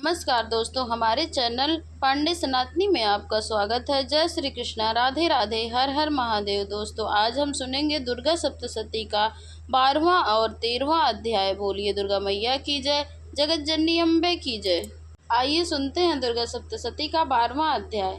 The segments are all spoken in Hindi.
नमस्कार दोस्तों, हमारे चैनल पांडे सनातनी में आपका स्वागत है। जय श्री कृष्णा, राधे राधे, हर हर महादेव। दोस्तों, आज हम सुनेंगे दुर्गा सप्तशती का 12वां और 13वां अध्याय। बोलिए दुर्गा मैया की जय, जगत जननी अम्बे की जय। आइए सुनते हैं दुर्गा सप्तशती का 12वां अध्याय।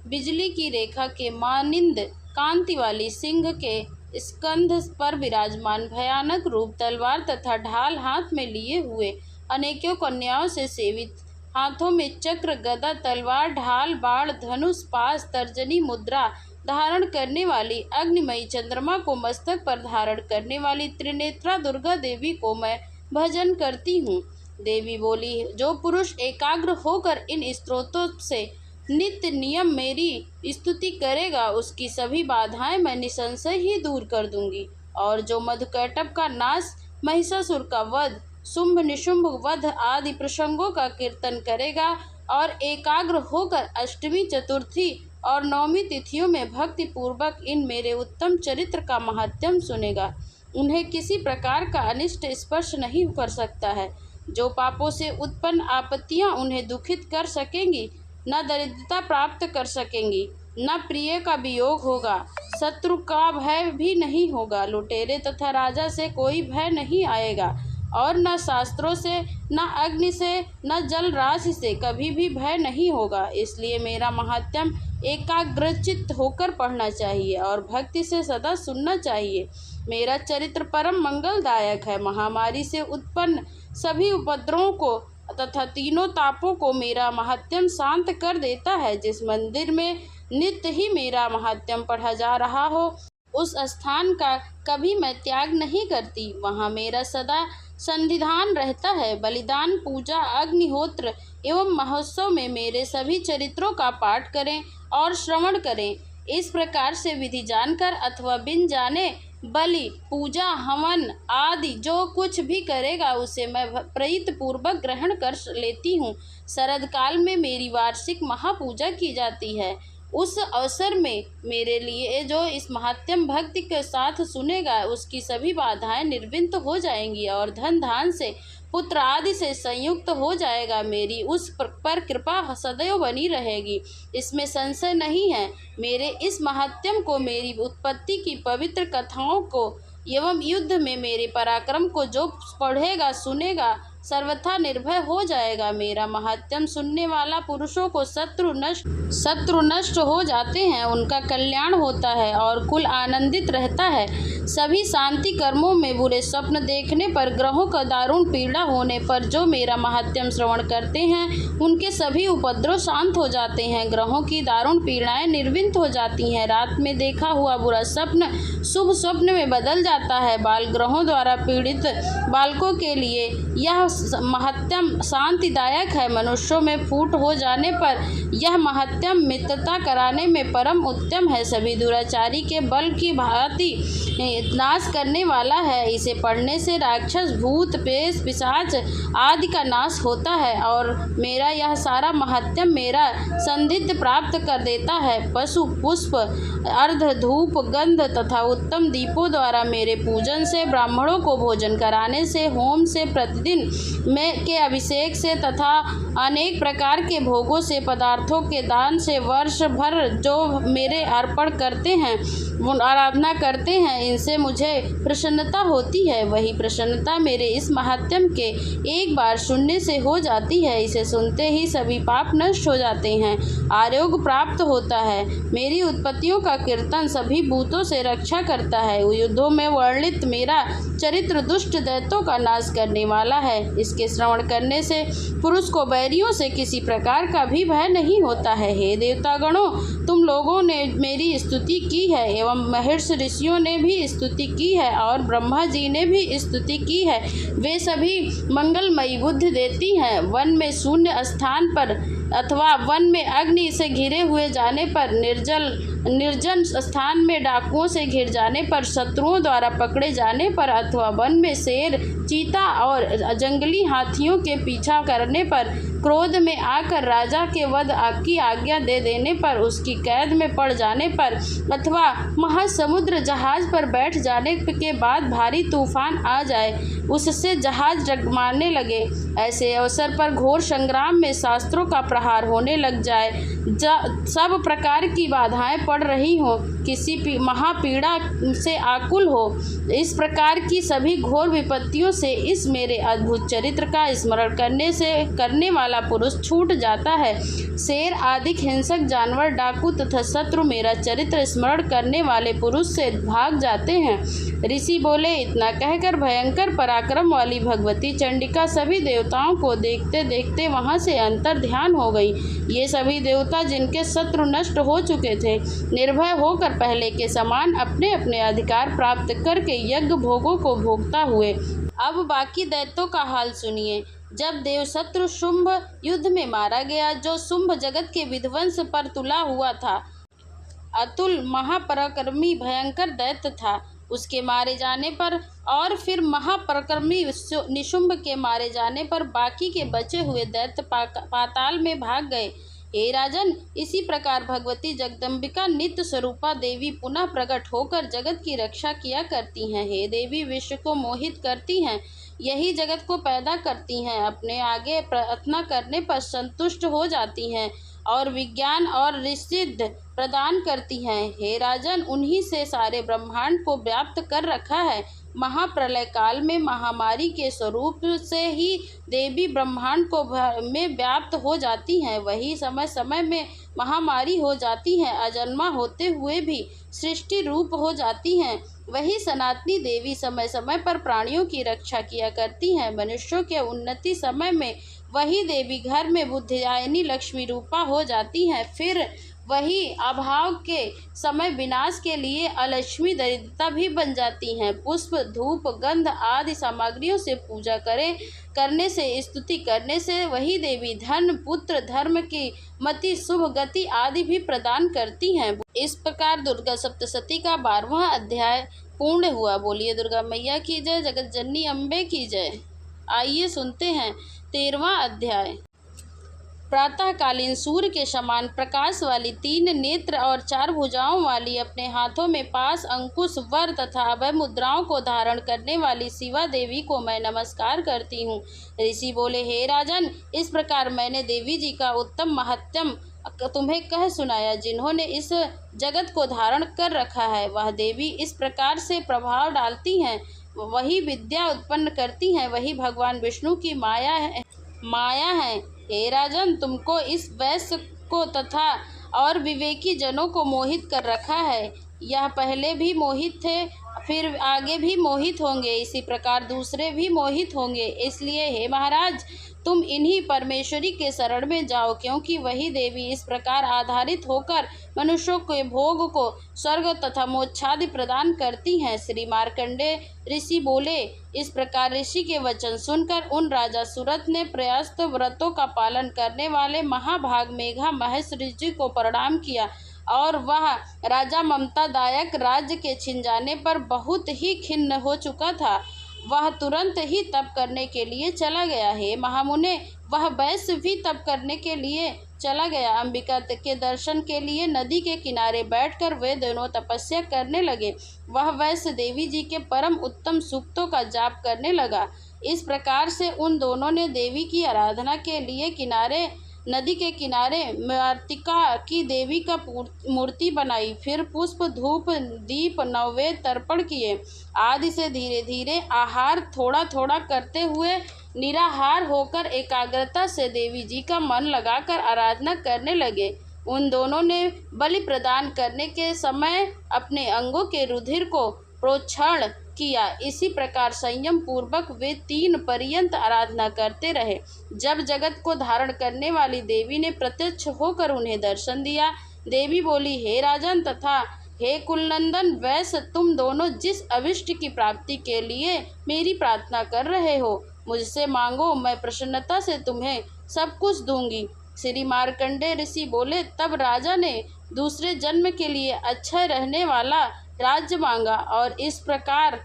बिजली की रेखा के मानिंद कांति वाली सिंह के स्कंध पर विराजमान भयानक रूप, तलवार तथा ढाल हाथ में लिए हुए, अनेकों कन्याओं से सेवित, हाथों में चक्र, गदा, तलवार, ढाल, बाण, धनुष, पाश, तर्जनी मुद्रा धारण करने वाली, अग्निमयी चंद्रमा को मस्तक पर धारण करने वाली त्रिनेत्रा दुर्गा देवी को मैं भजन करती हूँ। देवी बोली, जो पुरुष एकाग्र होकर इन स्तोत्रों से नित्य नियम मेरी स्तुति करेगा, उसकी सभी बाधाएं मैं निसंशय ही दूर कर दूंगी। और जो मधुकैटभ का नाश, महिषासुर का वध, शुंभ निशुंभ वध आदि प्रसंगों का कीर्तन करेगा और एकाग्र होकर अष्टमी, चतुर्थी और नवमी तिथियों में भक्ति पूर्वक इन मेरे उत्तम चरित्र का महात्म्य सुनेगा, उन्हें किसी प्रकार का अनिष्ट स्पर्श नहीं कर सकता है। जो पापों से उत्पन्न आपत्तियां उन्हें दुखित कर सकेंगी, न दरिद्रता प्राप्त कर सकेंगी, न प्रिय का वियोग होगा, शत्रु का भय भी नहीं होगा, लुटेरे तथा राजा से कोई भय नहीं आएगा, और न शास्त्रों से, न अग्नि से, न जल राशि से कभी भी भय नहीं होगा। इसलिए मेरा महात्म्य एकाग्रचित्त होकर पढ़ना चाहिए और भक्ति से सदा सुनना चाहिए। मेरा चरित्र परम मंगलदायक है। महामारी से उत्पन्न सभी उपद्रवों को तथा तीनों तापों को मेरा महात्म्य शांत कर देता है। जिस मंदिर में नित्य ही मेरा महात्म्य पढ़ा जा रहा हो, उस स्थान का कभी मैं त्याग नहीं करती। वहाँ मेरा सदा सन्निधान रहता है। बलिदान, पूजा, अग्निहोत्र एवं महोत्सव में मेरे सभी चरित्रों का पाठ करें और श्रवण करें। इस प्रकार से विधि जानकर अथवा बिन जाने बलि, पूजा, हवन आदि जो कुछ भी करेगा, उसे मैं प्रीत पूर्वक ग्रहण कर लेती हूँ। शरद काल में मेरी वार्षिक महापूजा की जाती है। उस अवसर में मेरे लिए जो इस महात्म्य भक्ति के साथ सुनेगा, उसकी सभी बाधाएं निर्विघ्न हो जाएंगी और धन धान से, पुत्र आदि से संयुक्त हो जाएगा। मेरी उस पर कृपा सदैव बनी रहेगी, इसमें संशय नहीं है। मेरे इस महात्म्य को, मेरी उत्पत्ति की पवित्र कथाओं को एवं युद्ध में मेरे पराक्रम को जो पढ़ेगा, सुनेगा, सर्वथा निर्भय हो जाएगा। मेरा महात्म्य सुनने वाला पुरुषों को शत्रु नष्ट हो जाते हैं, उनका कल्याण होता है और कुल आनंदित रहता है। सभी शांति कर्मों में बुरे स्वप्न देखने पर, ग्रहों का दारुण पीड़ा होने पर जो मेरा महात्म्य श्रवण करते हैं, उनके सभी उपद्रव शांत हो जाते हैं। ग्रहों की दारुण पीड़ाएं निर्विघ्न हो जाती हैं। रात में देखा हुआ बुरा स्वप्न शुभ स्वप्न में बदल जाता है। बाल ग्रहों द्वारा पीड़ित बालकों के लिए यह महात्म्य शांतिदायक है। मनुष्यों में फूट हो जाने पर यह महात्म्य मित्रता कराने में परम उत्तम है। सभी दुराचारी के बल की भांति नाश करने वाला है। इसे पढ़ने से राक्षस, भूत, पेश, पिशाच आदि का नाश होता है और मेरा यह सारा महात्म्य मेरा संधित्य प्राप्त कर देता है। पशु, पुष्प, अर्ध, धूप, गंध तथा उत्तम दीपों द्वारा मेरे पूजन से, ब्राह्मणों को भोजन कराने से, होम से, प्रतिदिन में के अभिषेक से तथा अनेक प्रकार के भोगों से, पदार्थों के दान से, वर्ष भर जो मेरे अर्पण करते हैं, आराधना करते हैं, इनसे मुझे प्रसन्नता होती है। वही प्रसन्नता मेरे इस महात्म्य के एक बार सुनने से हो जाती है। इसे सुनते ही सभी पाप नष्ट हो जाते हैं, आरोग्य प्राप्त होता है। मेरी उत्पत्तियों का कीर्तन सभी भूतों से रक्षा करता है। युद्धों में वर्णित मेरा चरित्र दुष्ट दैत्यों का नाश करने वाला है। इसके श्रवण करने से पुरुष को बैरियों से किसी प्रकार का भी भय नहीं होता है। हे देवतागणों, तुम लोगों ने मेरी स्तुति की है एवं महर्षि ऋषियों ने भी स्तुति की है और ब्रह्मा जी ने भी स्तुति की है। वे सभी मंगलमयी बुद्धि देती हैं। वन में शून्य स्थान पर अथवा वन में अग्नि से घिरे हुए जाने पर, निर्जन स्थान में डाकुओं से घिर जाने पर, शत्रुओं द्वारा पकड़े जाने पर अथवा वन में शेर, चीता और जंगली हाथियों के पीछा करने पर, क्रोध में आकर राजा के वध की आज्ञा दे देने पर, उसकी कैद में पड़ जाने पर अथवा महासमुद्र जहाज पर बैठ जाने के बाद भारी तूफान आ जाए, उससे जहाज डगमगाने लगे। ऐसे अवसर पर घोर संग्राम में शास्त्रों का प्रहार होने लग जाए, सब प्रकार की बाधाएं पड़ रही हों, किसी महापीड़ा से आकुल हो, इस प्रकार की सभी घोर विपत्तियों से इस मेरे अद्भुत चरित्र का स्मरण करने वाला पुरुष छूट जाता है। शेर आदि हिंसक जानवर, डाकू तथा शत्रु मेरा चरित्र स्मरण करने वाले पुरुष से भाग जाते हैं। ऋषि बोले, इतना कहकर भयंकर पराक्रम वाली भगवती चंडिका सभी देवताओं को देखते देखते वहां से अंतर ध्यान हो गई। ये सभी देवता जिनके शत्रु नष्ट हो चुके थे, निर्भय होकर पहले के समान अपने अपने अधिकार प्राप्त करके यज्ञ भोगों को भोगता हुए। अब बाकी दैत्यों का हाल सुनिए। जब देवशत्रु शुंभ युद्ध में मारा गया, जो शुंभ जगत के विध्वंस पर तुला हुआ था, अतुल महापराक्रमी भयंकर दैत्य था, उसके मारे जाने पर और फिर महापराक्रमी निशुंभ के मारे जाने पर बाकी के बचे हुए दैत्य पाताल में भाग गए। हे राजन, इसी प्रकार भगवती जगदम्बिका नित्य स्वरूपा देवी पुनः प्रकट होकर जगत की रक्षा किया करती हैं। हे देवी, विश्व को मोहित करती हैं, यही जगत को पैदा करती हैं, अपने आगे प्रार्थना करने पर संतुष्ट हो जाती हैं और विज्ञान और ऋषिसिद्धि प्रदान करती हैं। हे राजन, उन्हीं से सारे ब्रह्मांड को व्याप्त कर रखा है। महाप्रलय काल में महामारी के स्वरूप से ही देवी ब्रह्मांड को में व्याप्त हो जाती हैं, वही समय समय में महामारी हो जाती हैं, अजन्मा होते हुए भी सृष्टि रूप हो जाती हैं। वही सनातनी देवी समय समय पर प्राणियों की रक्षा किया करती हैं। मनुष्यों के उन्नति समय में वही देवी घर में बुद्धिदायिनी लक्ष्मी रूपा हो जाती हैं, फिर वही अभाव के समय विनाश के लिए अलक्ष्मी दरिद्रता भी बन जाती हैं। पुष्प, धूप, गंध आदि सामग्रियों से पूजा करने से, स्तुति करने से वही देवी धन, पुत्र, धर्म की मति, शुभ गति आदि भी प्रदान करती हैं। इस प्रकार दुर्गा सप्तशती का 12वां अध्याय पूर्ण हुआ। बोलिए दुर्गा मैया की जय, जगत जननी अम्बे की जय। आइए सुनते हैं 13वां अध्याय। प्रातःकालीन सूर्य के समान प्रकाश वाली, 3 नेत्र और 4 भुजाओं वाली, अपने हाथों में पास, अंकुश, वर तथा अभय मुद्राओं को धारण करने वाली शिवा देवी को मैं नमस्कार करती हूँ। ऋषि बोले, हे राजन, इस प्रकार मैंने देवी जी का उत्तम महात्म्य तुम्हें कह सुनाया। जिन्होंने इस जगत को धारण कर रखा है, वह देवी इस प्रकार से प्रभाव डालती हैं, वही विद्या उत्पन्न करती हैं, वही भगवान विष्णु की माया है। हे राजन, तुमको इस वैश्य को तथा और विवेकी जनों को मोहित कर रखा है। यह पहले भी मोहित थे, फिर आगे भी मोहित होंगे, इसी प्रकार दूसरे भी मोहित होंगे। इसलिए हे महाराज, तुम इन्हीं परमेश्वरी के शरण में जाओ, क्योंकि वही देवी इस प्रकार आधारित होकर मनुष्यों के भोग को स्वर्ग तथा मोक्षादि प्रदान करती हैं। श्री मार्कंडेय ऋषि बोले, इस प्रकार ऋषि के वचन सुनकर उन राजा सुरथ ने प्रयास्त व्रतों का पालन करने वाले महाभाग मेघा महेश ऋषि को प्रणाम किया, और वह राजा ममतादायक राज्य के छिन जाने पर बहुत ही खिन्न हो चुका था। वह तुरंत ही तप करने के लिए चला गया। हे महामुने, वह वैश्य भी तप करने के लिए चला गया। अंबिका के दर्शन के लिए नदी के किनारे बैठकर वे दोनों तपस्या करने लगे। वह वैश्य देवी जी के परम उत्तम सूक्तों का जाप करने लगा। इस प्रकार से उन दोनों ने देवी की आराधना के लिए नदी के किनारे मृत्तिका की देवी का मूर्ति बनाई। फिर पुष्प, धूप, दीप, नैवेद्य तर्पण किए आदि से धीरे धीरे आहार थोड़ा थोड़ा करते हुए निराहार होकर एकाग्रता से देवी जी का मन लगाकर आराधना करने लगे। उन दोनों ने बलि प्रदान करने के समय अपने अंगों के रुधिर को प्रोक्षण किया। इसी प्रकार संयम पूर्वक वे 3 पर्यंत आराधना करते रहे। जब जगत को धारण करने वाली देवी ने प्रत्यक्ष होकर उन्हें दर्शन दिया, देवी बोली, हे राजन तथा हे कुलनंदन वैश्य, तुम दोनों जिस अभिष्ट की प्राप्ति के लिए मेरी प्रार्थना कर रहे हो, मुझसे मांगो, मैं प्रसन्नता से तुम्हें सब कुछ दूंगी। श्री मार्कंडेय ऋषि बोले, तब राजा ने दूसरे जन्म के लिए अच्छा रहने वाला राज्य मांगा और इस प्रकार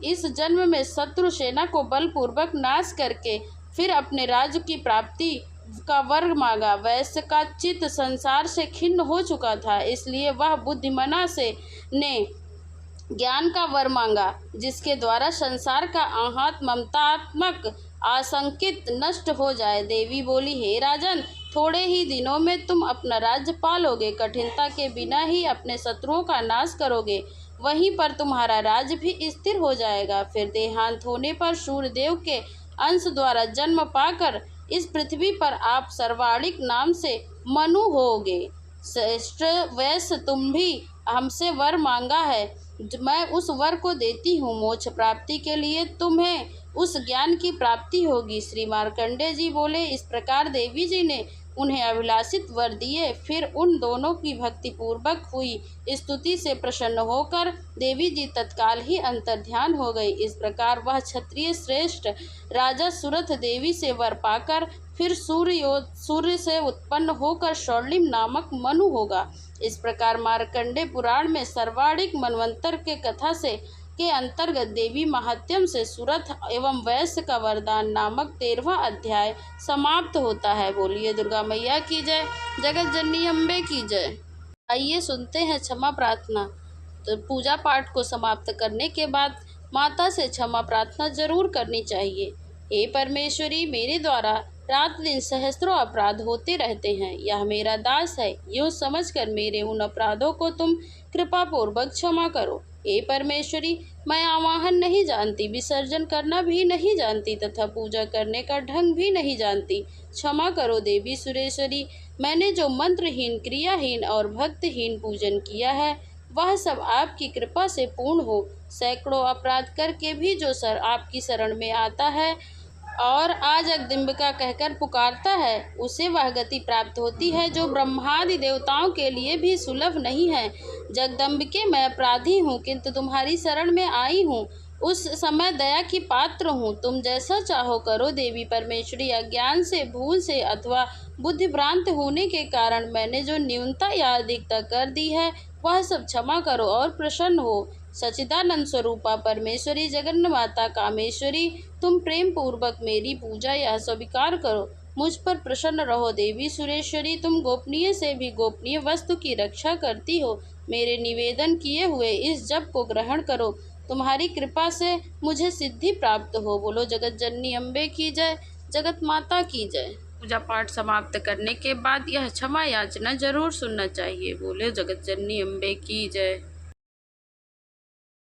इस जन्म में शत्रु सेना को बलपूर्वक नाश करके फिर अपने राज्य की प्राप्ति का वर मांगा। वैश्य का चित्त संसार से खिन्न हो चुका था, इसलिए वह बुद्धिमना ने ज्ञान का वर मांगा, जिसके द्वारा संसार का आहत ममतात्मक आसंकित नष्ट हो जाए। देवी बोली, हे राजन, थोड़े ही दिनों में तुम अपना राज्य पालोगे, कठिनता के बिना ही अपने शत्रुओं का नाश करोगे। वहीं पर तुम्हारा राज्य भी स्थिर हो जाएगा। फिर देहांत होने पर सूर्यदेव के अंश द्वारा जन्म पाकर इस पृथ्वी पर आप सर्वाणिक नाम से मनु होगे। श्रेष्ठ वैश्य, तुम भी हमसे वर मांगा है, मैं उस वर को देती हूँ। मोक्ष प्राप्ति के लिए तुम्हें उस ज्ञान की प्राप्ति होगी। श्री मार्कंडेय जी बोले, इस प्रकार देवी जी ने उन्हें अभिलाषित वर दिए। फिर उन दोनों की भक्ति पूर्वक हुई स्तुति से प्रसन्न होकर देवी जी तत्काल ही अंतर्ध्यान हो गई। इस प्रकार वह क्षत्रिय श्रेष्ठ राजा सुरथ देवी से वर पाकर फिर सूर्य से उत्पन्न होकर स्वर्णिम नामक मनु होगा। इस प्रकार मार्कंडेय पुराण में सर्वाणिक मनवंतर के कथा से के अंतर्गत देवी महात्म्य से सुरथ एवं वैश्य का वरदान नामक 13वां अध्याय समाप्त होता है। बोलिए दुर्गा मैया की जय, जगत जननी अम्बे की जय। आइए सुनते हैं क्षमा प्रार्थना। तो पूजा पाठ को समाप्त करने के बाद माता से क्षमा प्रार्थना जरूर करनी चाहिए। हे परमेश्वरी, मेरे द्वारा रात दिन सहस्त्रों अपराध होते रहते हैं, यह मेरा दास है, यूँ समझकर मेरे उन अपराधों को तुम कृपा पूर्वक क्षमा करो। हे परमेश्वरी, मैं आवाहन नहीं जानती, विसर्जन करना भी नहीं जानती तथा पूजा करने का ढंग भी नहीं जानती। क्षमा करो देवी सुरेश्वरी, मैंने जो मंत्रहीन, क्रियाहीन और भक्तहीन पूजन किया है वह सब आपकी कृपा से पूर्ण हो। सैकड़ों अपराध करके भी जो आपकी शरण में आता है और आज जगदम्बिका कहकर पुकारता है, उसे वह गति प्राप्त होती है जो ब्रह्मादि देवताओं के लिए भी सुलभ नहीं है। जगदम्बिके, मैं अपराधी हूँ, किंतु तुम्हारी शरण में आई हूँ। उस समय दया की पात्र हूँ, तुम जैसा चाहो करो। देवी परमेश्वरी, अज्ञान से, भूल से अथवा बुद्धि भ्रांत होने के कारण मैंने जो न्यूनता या अधिकता कर दी है वह सब क्षमा करो और प्रसन्न हो। सच्चिदानंद स्वरूपा परमेश्वरी, जगन्नाथ माता कामेश्वरी, तुम प्रेम पूर्वक मेरी पूजा यह स्वीकार करो, मुझ पर प्रसन्न रहो। देवी सुरेश्वरी, तुम गोपनीय से भी गोपनीय वस्तु की रक्षा करती हो, मेरे निवेदन किए हुए इस जप को ग्रहण करो, तुम्हारी कृपा से मुझे सिद्धि प्राप्त हो। बोलो जगत जननी अम्बे की जय, जगत माता की जय। पूजा पाठ समाप्त करने के बाद यह क्षमा याचना जरूर सुनना चाहिए। बोले जगत जननी अम्बे की जय।